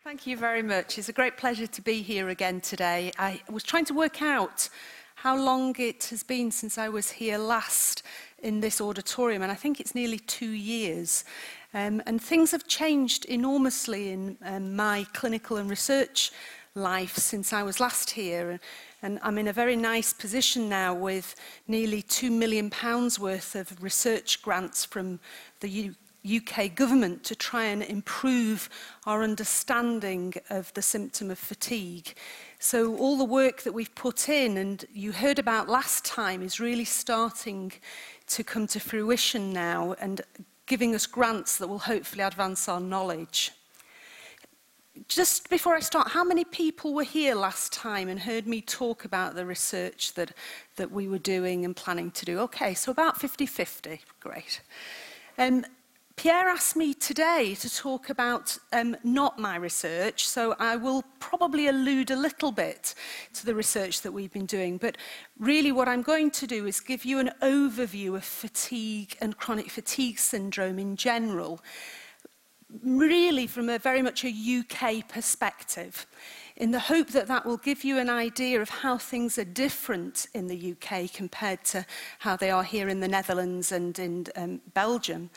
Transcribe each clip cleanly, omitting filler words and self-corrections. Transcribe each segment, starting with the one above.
Thank you very much. It's a great pleasure to be here again today. I was trying to work out how long it has been since I was here last in this auditorium, and I think it's nearly 2 years. And things have changed enormously in my clinical and research life since I was last here. And I'm in a very nice position now with nearly £2 million worth of research grants from the UK government to try and improve our understanding of the symptom of fatigue. So all the work that we've put in and you heard about last time is really starting to come to fruition now and giving us grants that will hopefully advance our knowledge. Just before I start, how many people were here last time and heard me talk about the research that we were doing and planning to do? Okay, so about 50-50, great. Pierre asked me today to talk about not my research, so I will probably allude a little bit to the research that we've been doing, but really what I'm going to do is give you an overview of fatigue and chronic fatigue syndrome in general, really from a very much a UK perspective, in the hope that that will give you an idea of how things are different in the UK compared to how they are here in the Netherlands and in Belgium.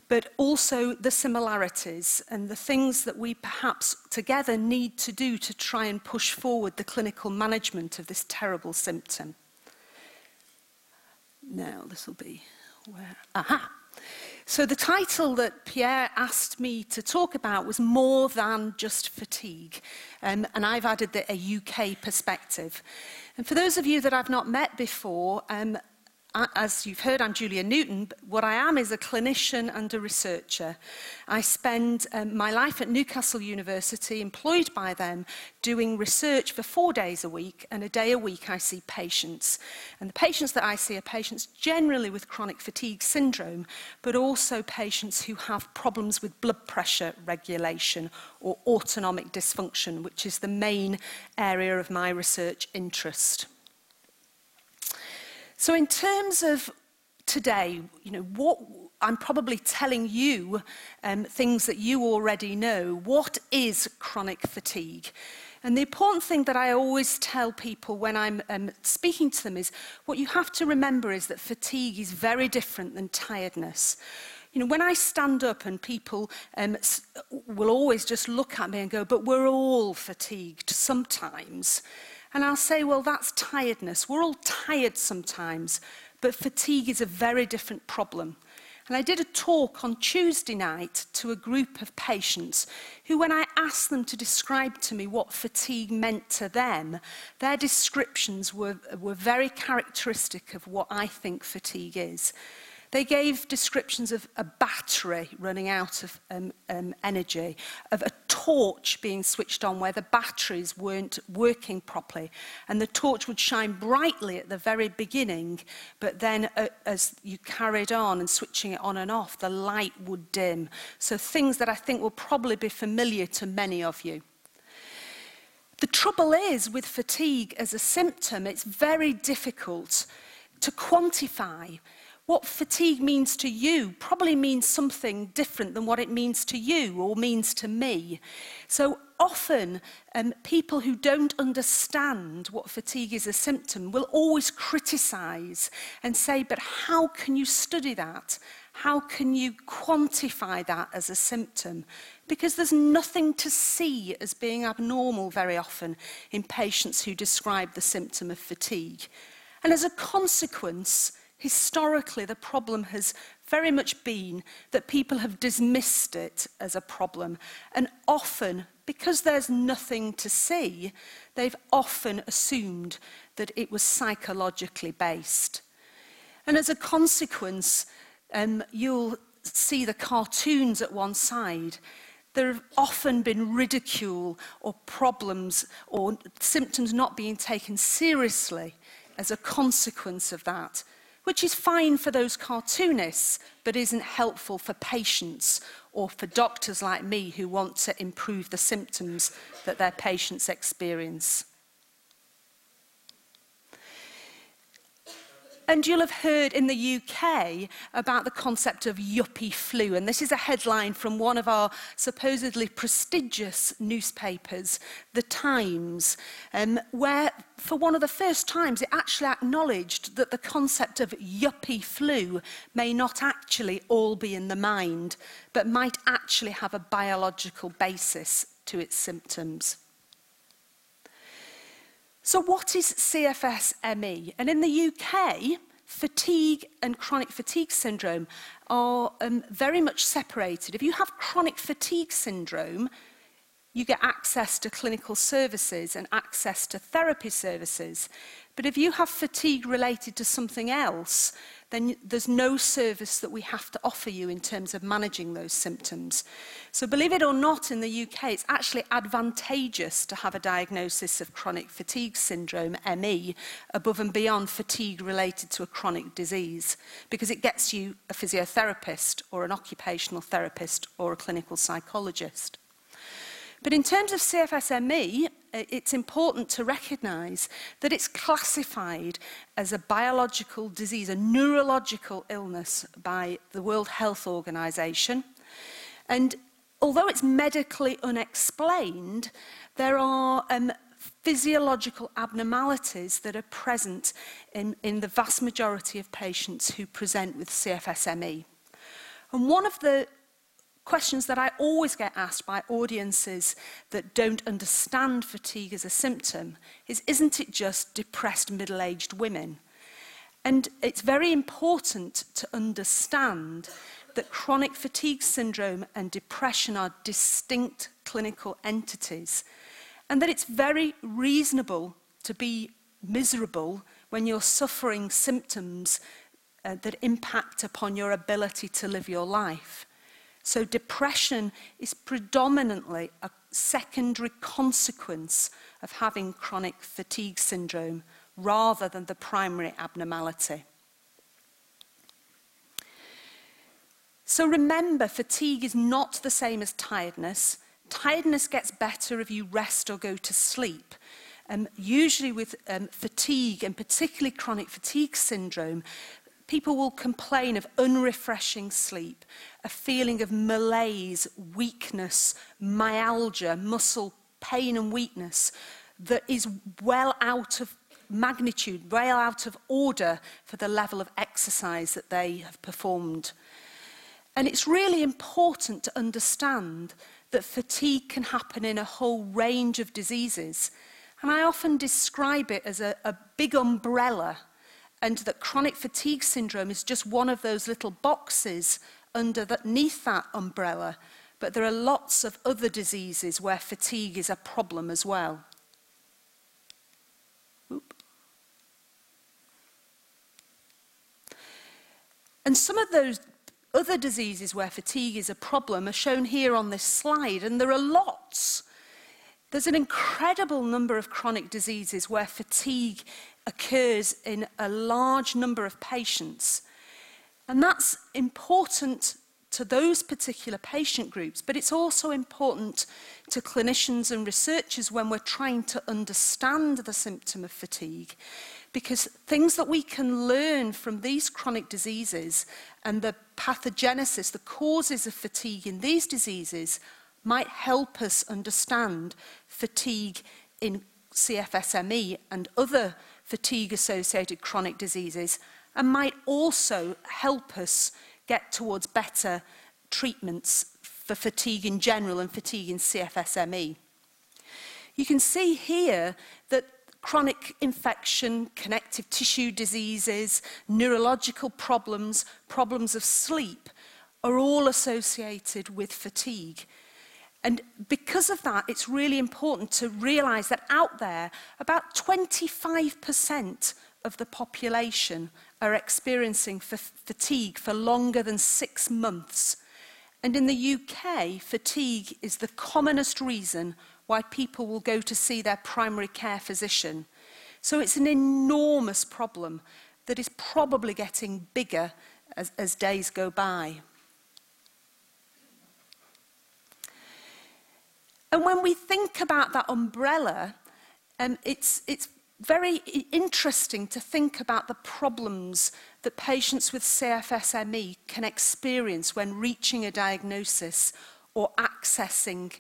But also the similarities and the things that we perhaps together need to do to try and push forward the clinical management of this terrible symptom. Now, this will be where... Aha! So the title that Pierre asked me to talk about was More Than Just Fatigue, and I've added a UK perspective. And for those of you that I've not met before, as you've heard, I'm Julia Newton. But what I am is a clinician and a researcher. I spend my life at Newcastle University, employed by them, doing research for 4 days a week, and a day a week I see patients. And the patients that I see are patients generally with chronic fatigue syndrome, but also patients who have problems with blood pressure regulation or autonomic dysfunction, which is the main area of my research interest. So in terms of today, what I'm probably telling you things that you already know. What is chronic fatigue? And the important thing that I always tell people when I'm speaking to them is what you have to remember is that fatigue is very different than tiredness. When I stand up and people will always just look at me and go, but we're all fatigued sometimes. And I'll say, well, that's tiredness. We're all tired sometimes, but fatigue is a very different problem. And I did a talk on Tuesday night to a group of patients who, when I asked them to describe to me what fatigue meant to them, their descriptions were very characteristic of what I think fatigue is. They gave descriptions of a battery running out of energy, of a torch being switched on where the batteries weren't working properly. And the torch would shine brightly at the very beginning, but then as you carried on and switching it on and off, the light would dim. So things that I think will probably be familiar to many of you. The trouble is with fatigue as a symptom, it's very difficult to quantify. What fatigue means to you probably means something different than what it means to you or means to me. So often, people who don't understand what fatigue is a symptom will always criticize and say, but how can you study that? How can you quantify that as a symptom? Because there's nothing to see as being abnormal very often in patients who describe the symptom of fatigue. And as a consequence, historically, the problem has very much been that people have dismissed it as a problem. And often, because there's nothing to see, they've often assumed that it was psychologically based. And as a consequence, you'll see the cartoons at one side. There have often been ridicule or problems or symptoms not being taken seriously as a consequence of that, which is fine for those cartoonists, but isn't helpful for patients or for doctors like me who want to improve the symptoms that their patients experience. And you'll have heard in the UK about the concept of yuppie flu. And this is a headline from one of our supposedly prestigious newspapers, The Times, where for one of the first times it actually acknowledged that the concept of yuppie flu may not actually all be in the mind, but might actually have a biological basis to its symptoms. So what is CFS-ME? And in the UK, fatigue and chronic fatigue syndrome are very much separated. If you have chronic fatigue syndrome, you get access to clinical services and access to therapy services. But if you have fatigue related to something else, then there's no service that we have to offer you in terms of managing those symptoms. So believe it or not, in the UK, it's actually advantageous to have a diagnosis of chronic fatigue syndrome, ME, above and beyond fatigue related to a chronic disease, because it gets you a physiotherapist or an occupational therapist or a clinical psychologist. But in terms of CFS-ME, it's important to recognise that it's classified as a biological disease, a neurological illness by the World Health Organization. And although it's medically unexplained, there are physiological abnormalities that are present in the vast majority of patients who present with CFS-ME. And one of the questions that I always get asked by audiences that don't understand fatigue as a symptom is, isn't it just depressed middle-aged women? And it's very important to understand that chronic fatigue syndrome and depression are distinct clinical entities, and that it's very reasonable to be miserable when you're suffering symptoms that impact upon your ability to live your life. So depression is predominantly a secondary consequence of having chronic fatigue syndrome rather than the primary abnormality. So remember, fatigue is not the same as tiredness. Tiredness gets better if you rest or go to sleep. Usually with fatigue, and particularly chronic fatigue syndrome, people will complain of unrefreshing sleep, a feeling of malaise, weakness, myalgia, muscle pain and weakness that is well out of magnitude, well out of order for the level of exercise that they have performed. And it's really important to understand that fatigue can happen in a whole range of diseases. And I often describe it as a big umbrella, and that chronic fatigue syndrome is just one of those little boxes underneath that umbrella. But there are lots of other diseases where fatigue is a problem as well. Oop. And some of those other diseases where fatigue is a problem are shown here on this slide, and there are lots. There's an incredible number of chronic diseases where fatigue occurs in a large number of patients. And that's important to those particular patient groups, but it's also important to clinicians and researchers when we're trying to understand the symptom of fatigue, because things that we can learn from these chronic diseases and the pathogenesis, the causes of fatigue in these diseases, might help us understand fatigue in CFS-ME and other fatigue-associated chronic diseases, and might also help us get towards better treatments for fatigue in general and fatigue in CFS-ME. You can see here that chronic infection, connective tissue diseases, neurological problems, problems of sleep are all associated with fatigue. And because of that, it's really important to realise that out there, about 25% of the population are experiencing fatigue for longer than 6 months. And in the UK, fatigue is the commonest reason why people will go to see their primary care physician. So it's an enormous problem that is probably getting bigger as days go by. And when we think about that umbrella, it's very interesting to think about the problems that patients with CFS-ME can experience when reaching a diagnosis or accessing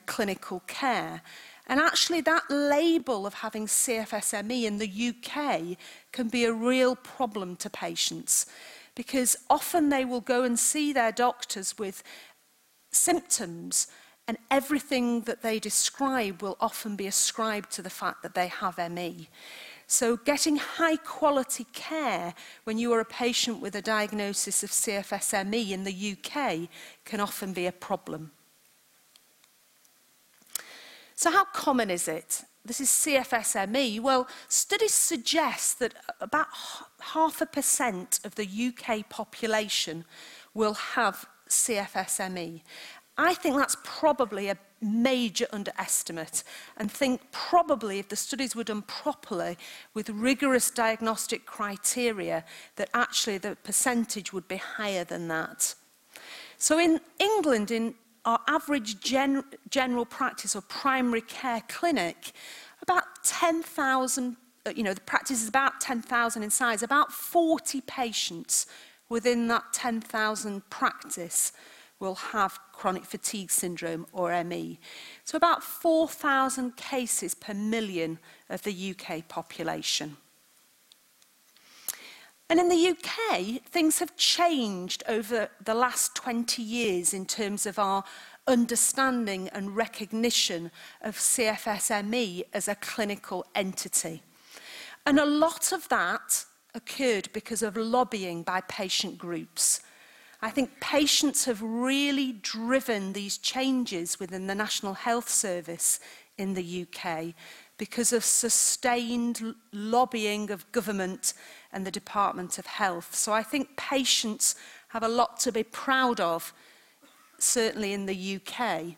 clinical care. And actually that label of having CFS-ME in the UK can be a real problem to patients, because often they will go and see their doctors with symptoms, and everything that they describe will often be ascribed to the fact that they have ME. So getting high quality care when you are a patient with a diagnosis of CFS-ME in the UK can often be a problem. So how common is it? This is CFS-ME. Well, studies suggest that about 0.5% of the UK population will have CFS-ME. I think that's probably a major underestimate, and think probably if the studies were done properly with rigorous diagnostic criteria, that actually the percentage would be higher than that. So in England, in our average general practice or primary care clinic, about 10,000, the practice is about 10,000 in size, about 40 patients within that 10,000 practice will have chronic fatigue syndrome or ME. So about 4,000 cases per million of the UK population. And in the UK, things have changed over the last 20 years in terms of our understanding and recognition of CFS-ME as a clinical entity. And a lot of that occurred because of lobbying by patient groups. I think patients have really driven these changes within the National Health Service in the UK because of sustained lobbying of government and the Department of Health. So I think patients have a lot to be proud of, certainly in the UK.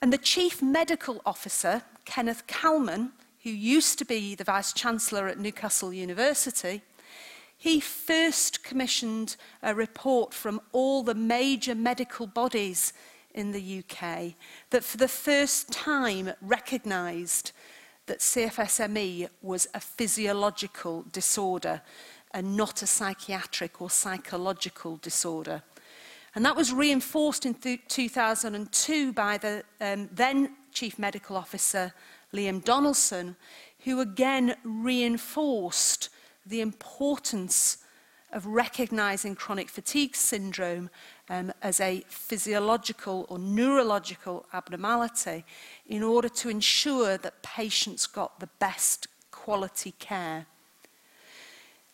And the Chief Medical Officer, Kenneth Calman, who used to be the Vice-Chancellor at Newcastle University, he first commissioned a report from all the major medical bodies in the UK that for the first time recognised that CFS-ME was a physiological disorder and not a psychiatric or psychological disorder. And that was reinforced in 2002 by the then Chief Medical Officer, Liam Donaldson, who again reinforced the importance of recognising chronic fatigue syndrome as a physiological or neurological abnormality in order to ensure that patients got the best quality care.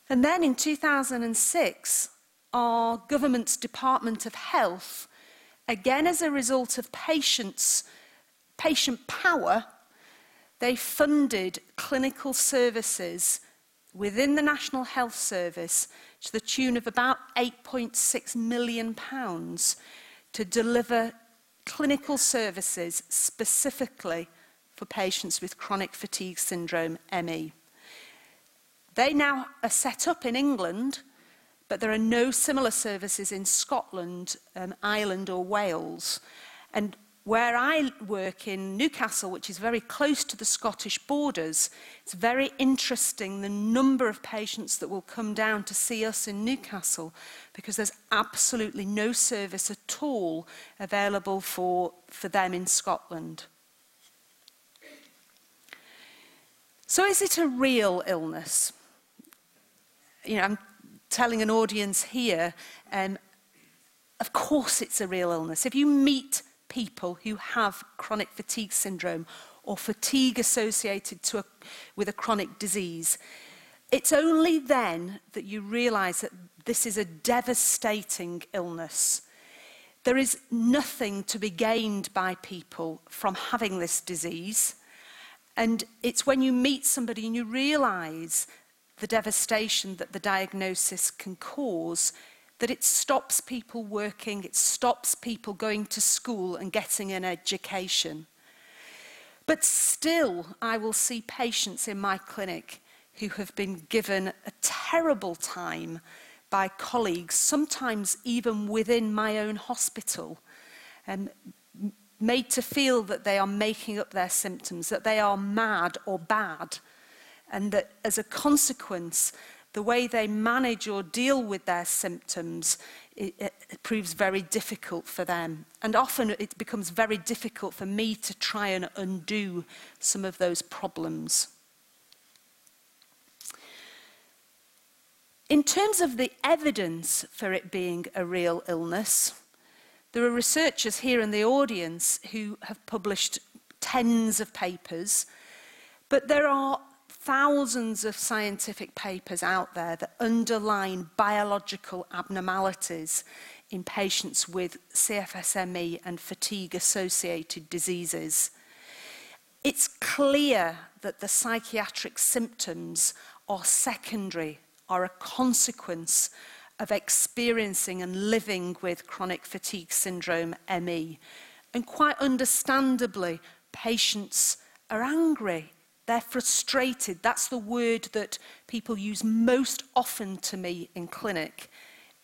And then in 2006, our government's Department of Health, again as a result of patient power, they funded clinical services within the National Health Service to the tune of about £8.6 million to deliver clinical services specifically for patients with chronic fatigue syndrome, ME. They now are set up in England, but there are no similar services in Scotland, Ireland or Wales. And where I work in Newcastle, which is very close to the Scottish borders, it's very interesting the number of patients that will come down to see us in Newcastle, because there's absolutely no service at all available for them in Scotland. So is it a real illness? I'm telling an audience here, of course it's a real illness. If you meet people who have chronic fatigue syndrome or fatigue associated with a chronic disease, it's only then that you realise that this is a devastating illness. There is nothing to be gained by people from having this disease, and it's when you meet somebody and you realise the devastation that the diagnosis can cause that it stops people working, it stops people going to school and getting an education. But still, I will see patients in my clinic who have been given a terrible time by colleagues, sometimes even within my own hospital, and made to feel that they are making up their symptoms, that they are mad or bad, and that as a consequence, the way they manage or deal with their symptoms it proves very difficult for them. And often it becomes very difficult for me to try and undo some of those problems. In terms of the evidence for it being a real illness, there are researchers here in the audience who have published tens of papers, but there are thousands of scientific papers out there that underline biological abnormalities in patients with CFSME and fatigue-associated diseases. It's clear that the psychiatric symptoms are secondary, are a consequence of experiencing and living with chronic fatigue syndrome, ME. And quite understandably, patients are angry. They're frustrated. That's the word that people use most often to me in clinic,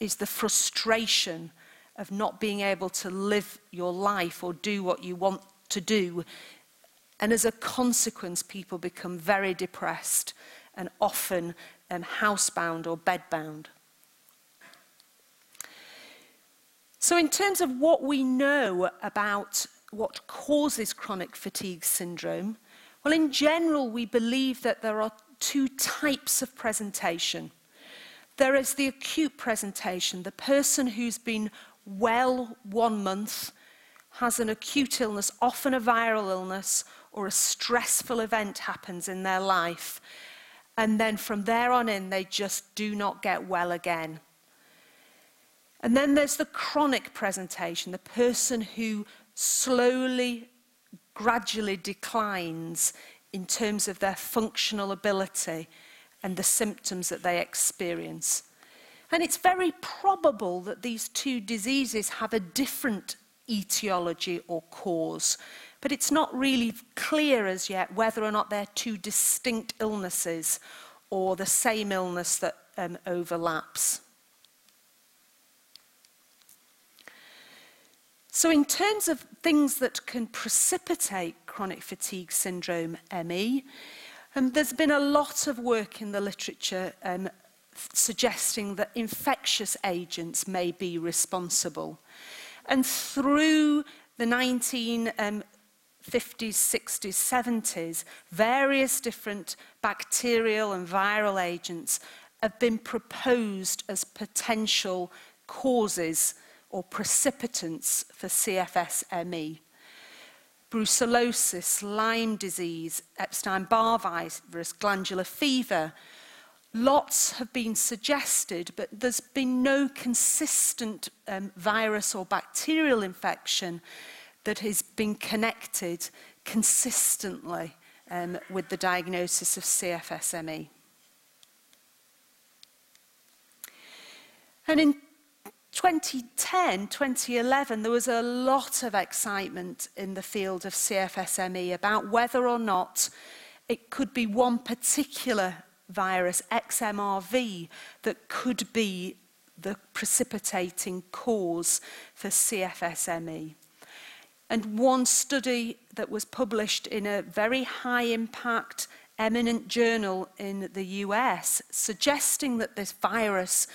is the frustration of not being able to live your life or do what you want to do. And as a consequence, people become very depressed and often housebound or bedbound. So in terms of what we know about what causes chronic fatigue syndrome, well, in general, we believe that there are two types of presentation. There is the acute presentation, the person who's been well 1 month, has an acute illness, often a viral illness, or a stressful event happens in their life, and then from there on in, they just do not get well again. And then there's the chronic presentation, the person who slowly, gradually declines in terms of their functional ability and the symptoms that they experience. And it's very probable that these two diseases have a different etiology or cause, but it's not really clear as yet whether or not they're two distinct illnesses or the same illness that overlaps. So in terms of things that can precipitate chronic fatigue syndrome, ME, there's been a lot of work in the literature suggesting that infectious agents may be responsible. And through the 1950s, 60s, 70s, various different bacterial and viral agents have been proposed as potential causes or precipitants for CFS-ME. Brucellosis, Lyme disease, Epstein-Barr virus, glandular fever. Lots have been suggested, but there's been no consistent virus or bacterial infection that has been connected consistently with the diagnosis of CFS-ME. And in 2010, 2011, there was a lot of excitement in the field of CFS-ME about whether or not it could be one particular virus, XMRV, that could be the precipitating cause for CFS-ME. And one study that was published in a very high-impact, eminent journal in the US, suggesting that this virus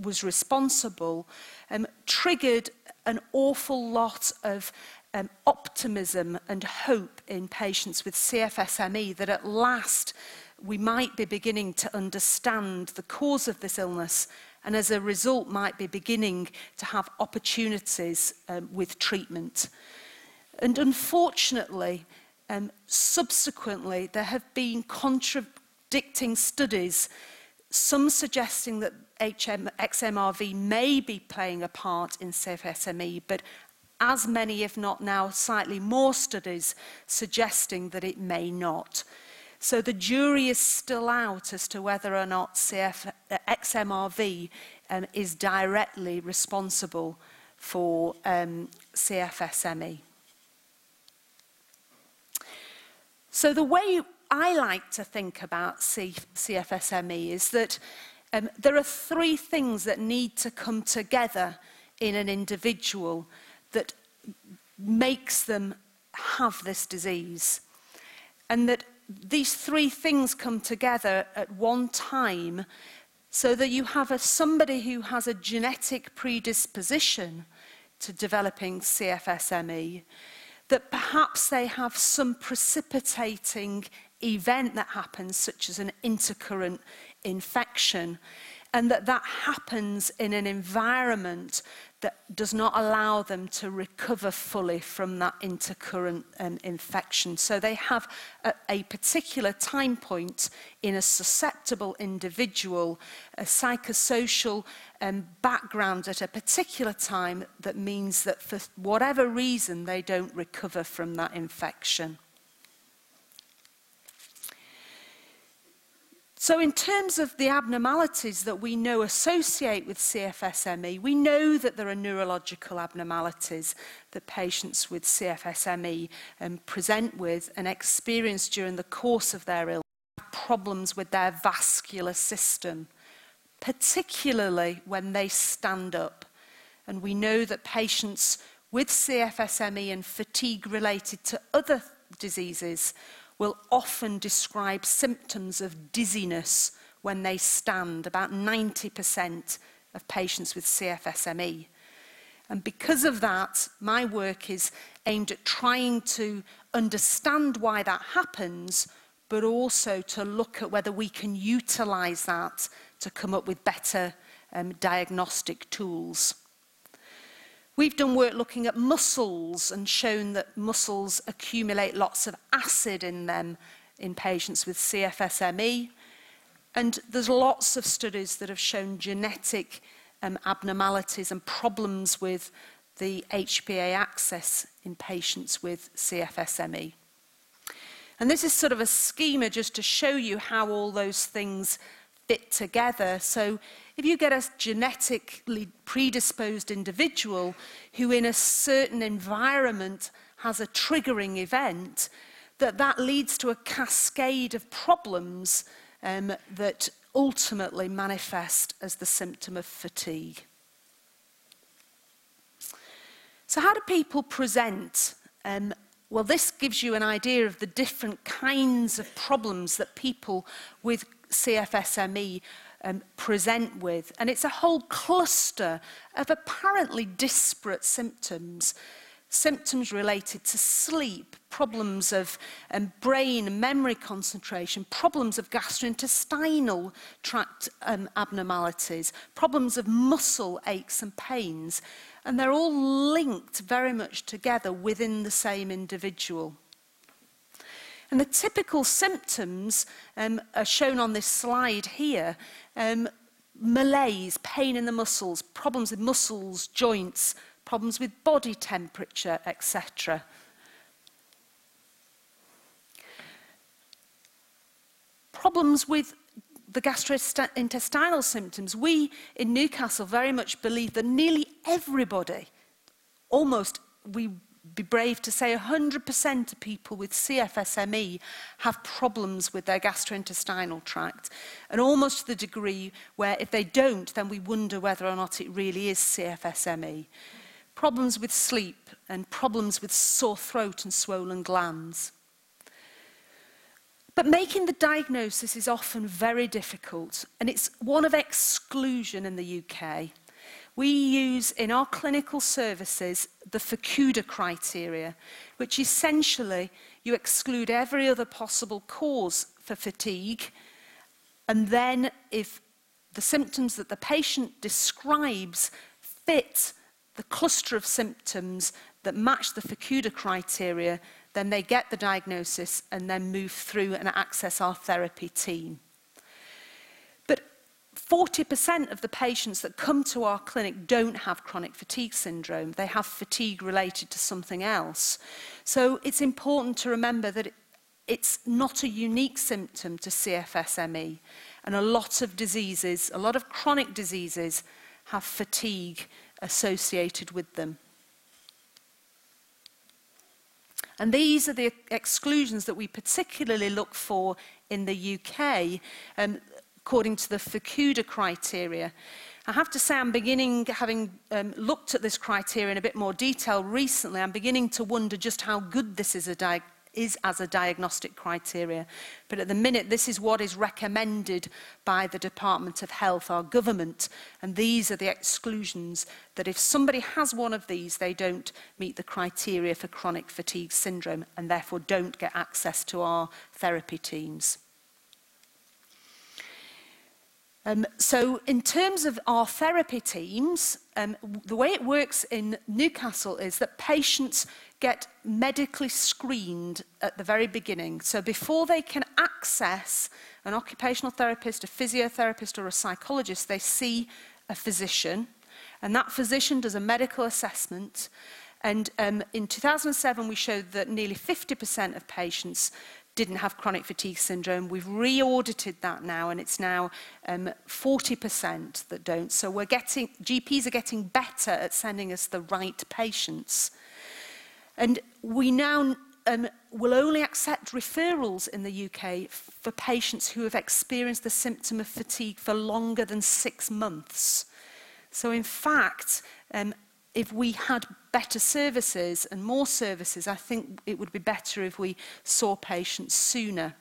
was responsible, triggered an awful lot of optimism and hope in patients with CFS-ME that at last we might be beginning to understand the cause of this illness, and as a result might be beginning to have opportunities with treatment. And unfortunately, subsequently, there have been contradicting studies, some suggesting that XMRV may be playing a part in CFS-ME, but as many, if not now, slightly more studies suggesting that it may not. So the jury is still out as to whether or not XMRV is directly responsible for CFS-ME. So the way I like to think about CFS-ME is that there are three things that need to come together in an individual that makes them have this disease. And that these three things come together at one time so that you have somebody who has a genetic predisposition to developing CFSME, that perhaps they have some precipitating event that happens, such as an intercurrent infection, and that happens in an environment that does not allow them to recover fully from that intercurrent infection. So they have a particular time point in a susceptible individual, a psychosocial background at a particular time that means that for whatever reason they don't recover from that infection. So in terms of the abnormalities that we know associate with CFSME, we know that there are neurological abnormalities that patients with CFSME present with and experience during the course of their illness, problems with their vascular system, particularly when they stand up. And we know that patients with CFSME and fatigue related to other diseases will often describe symptoms of dizziness when they stand, about 90% of patients with CFSME. And because of that, my work is aimed at trying to understand why that happens, but also to look at whether we can utilize that to come up with better diagnostic tools. We've done work looking at muscles and shown that muscles accumulate lots of acid in them in patients with CFSME. And there's lots of studies that have shown genetic abnormalities and problems with the HPA axis in patients with CFSME. And this is sort of a schema just to show you how all those things fit together. So if you get a genetically predisposed individual who in a certain environment has a triggering event, that leads to a cascade of problems that ultimately manifest as the symptom of fatigue. So how do people present? Well, this gives you an idea of the different kinds of problems that people with CFSME present with. And it's a whole cluster of apparently disparate symptoms. Symptoms related to sleep, problems of brain and memory concentration, problems of gastrointestinal tract abnormalities, problems of muscle aches and pains. And they're all linked very much together within the same individual. And the typical symptoms are shown on this slide here. Malaise, pain in the muscles, problems with muscles, joints, problems with body temperature, etc. Problems with the gastrointestinal symptoms. We in Newcastle very much believe that nearly everybody, almost, we'd be brave to say 100% of people with CFSME have problems with their gastrointestinal tract, and almost to the degree where if they don't, then we wonder whether or not it really is CFSME. Problems with sleep and problems with sore throat and swollen glands. But making the diagnosis is often very difficult, and it's one of exclusion in the UK. We use in our clinical services the Fukuda criteria, which essentially you exclude every other possible cause for fatigue, and then if the symptoms that the patient describes fit the cluster of symptoms that match the Fukuda criteria, then they get the diagnosis and then move through and access our therapy team. But 40% of the patients that come to our clinic don't have chronic fatigue syndrome. They have fatigue related to something else. So it's important to remember that it's not a unique symptom to CFSME. And a lot of diseases, a lot of chronic diseases, have fatigue associated with them. And these are the exclusions that we particularly look for in the UK, according to the Fukuda criteria. I have to say I'm beginning, having looked at this criteria in a bit more detail recently, I'm beginning to wonder just how good this is is as a diagnostic criteria. But at the minute, this is what is recommended by the Department of Health, our government, and these are the exclusions that if somebody has one of these, they don't meet the criteria for chronic fatigue syndrome and therefore don't get access to our therapy teams. So in terms of our therapy teams, the way it works in Newcastle is that patients get medically screened at the very beginning. So before they can access an occupational therapist, a physiotherapist or a psychologist, they see a physician, and that physician does a medical assessment. And in 2007, we showed that nearly 50% of patients didn't have chronic fatigue syndrome. We've re-audited that now, and it's now 40% that don't. So GPs are getting better at sending us the right patients. And we now will only accept referrals in the UK for patients who have experienced the symptom of fatigue for longer than 6 months. So in fact, if we had better services and more services, I think it would be better if we saw patients sooner.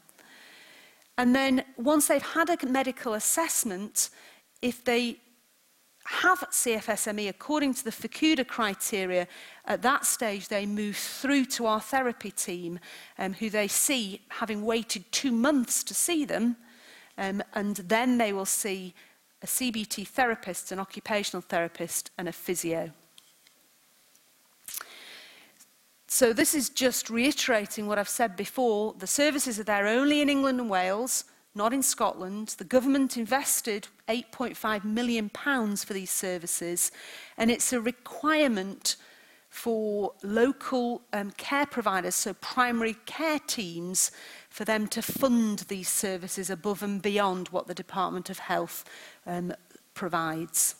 And then once they've had a medical assessment, if they have CFSME according to the FACUDA criteria, at that stage they move through to our therapy team, who they see having waited 2 months to see them, and then they will see a CBT therapist, an occupational therapist, and a physio. So this is just reiterating what I've said before. The services are there only in England and Wales, not in Scotland. The government invested £8.5 million for these services, and it's a requirement for local care providers, so primary care teams, for them to fund these services above and beyond what the Department of Health provides.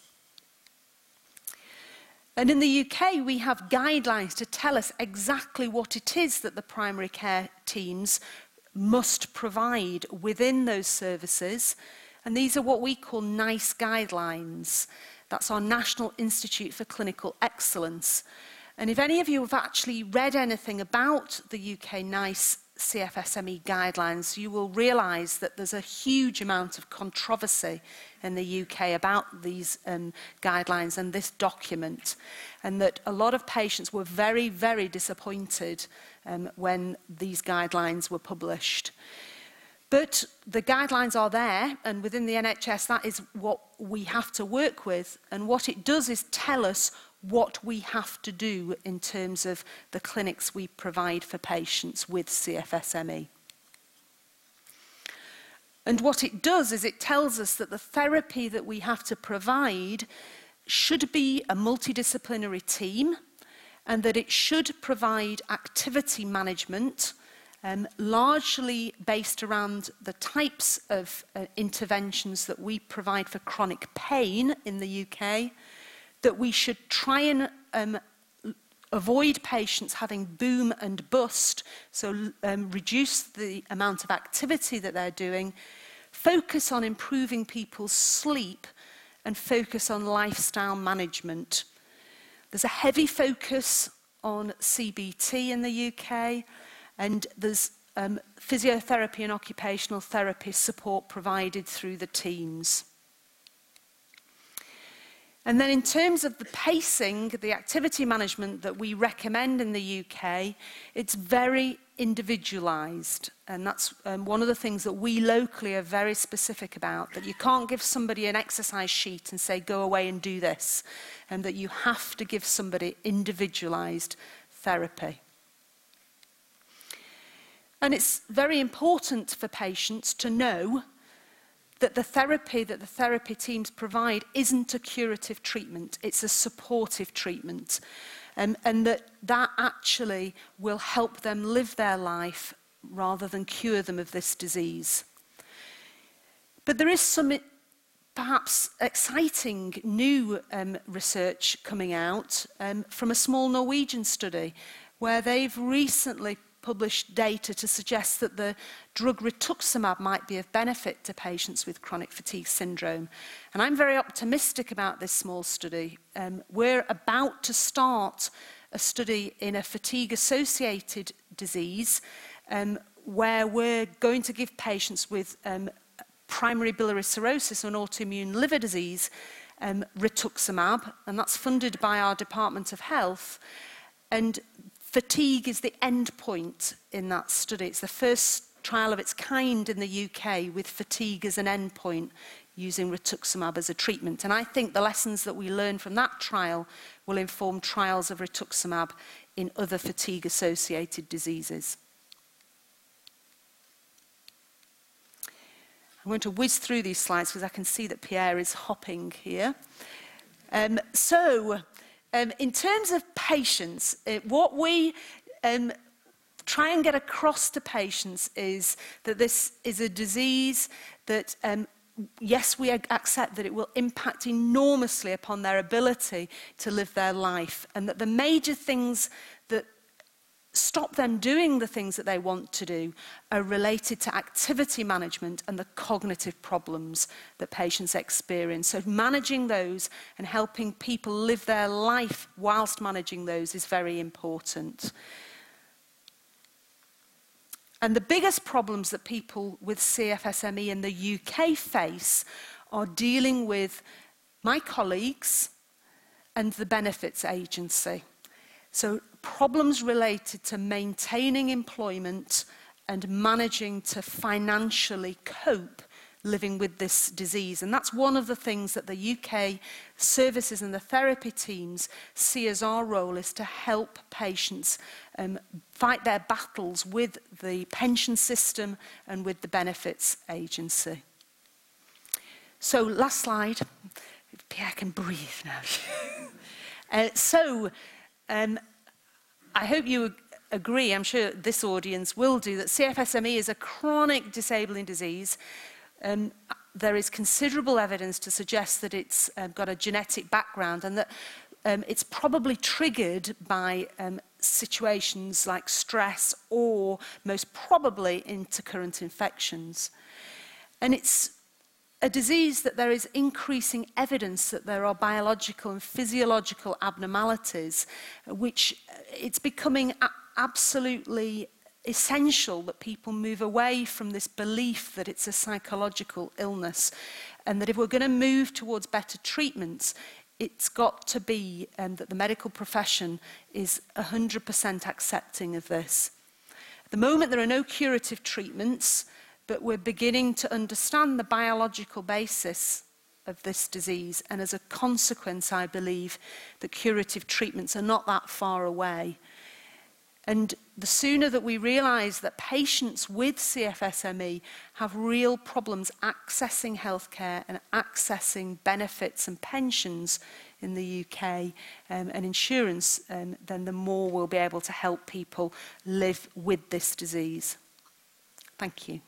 And in the UK, we have guidelines to tell us exactly what it is that the primary care teams must provide within those services. And these are what we call NICE guidelines. That's our National Institute for Clinical Excellence. And if any of you have actually read anything about the UK NICE CFSME guidelines, you will realise that there's a huge amount of controversy in the UK about these guidelines and this document, and that a lot of patients were very, very disappointed when these guidelines were published. But the guidelines are there, and within the NHS, that is what we have to work with. And what it does is tell us what we have to do in terms of the clinics we provide for patients with CFSME. And what it does is it tells us that the therapy that we have to provide should be a multidisciplinary team, and that it should provide activity management, largely based around the types of interventions that we provide for chronic pain in the UK, that we should try and avoid patients having boom and bust, so reduce the amount of activity that they're doing, focus on improving people's sleep, and focus on lifestyle management. There's a heavy focus on CBT in the UK, and there's physiotherapy and occupational therapy support provided through the teams. And then in terms of the pacing, the activity management that we recommend in the UK, it's very individualised. And that's one of the things that we locally are very specific about, that you can't give somebody an exercise sheet and say, go away and do this, and that you have to give somebody individualised therapy. And it's very important for patients to know that the therapy teams provide isn't a curative treatment, it's a supportive treatment, and that actually will help them live their life rather than cure them of this disease. But there is some perhaps exciting new research coming out from a small Norwegian study where they've recently published data to suggest that the drug rituximab might be of benefit to patients with chronic fatigue syndrome. And I'm very optimistic about this small study. We're about to start a study in a fatigue-associated disease where we're going to give patients with primary biliary cirrhosis or an autoimmune liver disease rituximab, and that's funded by our Department of Health. And fatigue is the end point in that study. It's the first trial of its kind in the UK with fatigue as an end point using rituximab as a treatment. And I think the lessons that we learn from that trial will inform trials of rituximab in other fatigue-associated diseases. I'm going to whiz through these slides because I can see that Pierre is hopping here. In terms of patients, what we try and get across to patients is that this is a disease that, yes, we accept that it will impact enormously upon their ability to live their life, and that the major things that stop them doing the things that they want to do are related to activity management and the cognitive problems that patients experience. So managing those and helping people live their life whilst managing those is very important. And the biggest problems that people with CFSME in the UK face are dealing with my colleagues and the benefits agency. So problems related to maintaining employment and managing to financially cope living with this disease. And that's one of the things that the UK services and the therapy teams see as our role, is to help patients fight their battles with the pension system and with the benefits agency. So last slide. Pierre can breathe now. I hope you agree, I'm sure this audience will do, that CFSME is a chronic disabling disease. There is considerable evidence to suggest that it's got a genetic background, and that it's probably triggered by situations like stress or most probably intercurrent infections. And it's a disease that there is increasing evidence that there are biological and physiological abnormalities, which it's becoming absolutely essential that people move away from this belief that it's a psychological illness, and that if we're going to move towards better treatments, it's got to be that the medical profession is 100% accepting of this. At the moment, there are no curative treatments, but we're beginning to understand the biological basis of this disease, and as a consequence, I believe that curative treatments are not that far away. And the sooner that we realise that patients with CFSME have real problems accessing healthcare and accessing benefits and pensions in the UK and insurance, then the more we'll be able to help people live with this disease. Thank you.